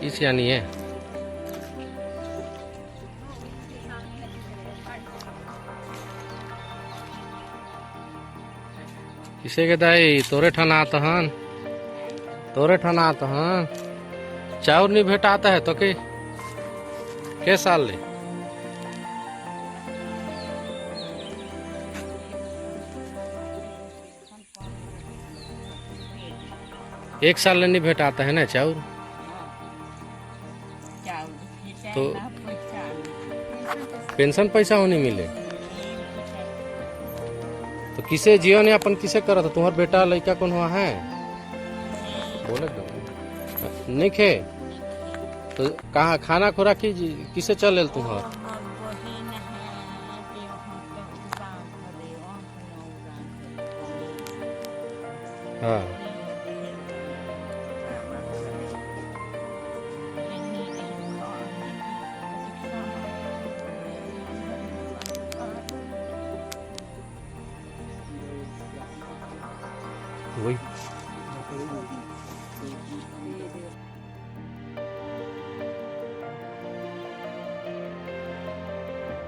इस यानी है किसे के दाई तोरे ठाना आता हन तोरे ठाना आता हन चाउर नहीं भेटाता है तो के साल ले एक साल ले नहीं भेटाता है ना चाउर तो पेंशन पैसा होने मिले तो किसे जीवन यापन किसे करा था तुम्हार बेटा लड़का कौन हुआ है बोले नहीं खे तो कहाँ खाना खुराक किसे चल तुम्हार हाँ वही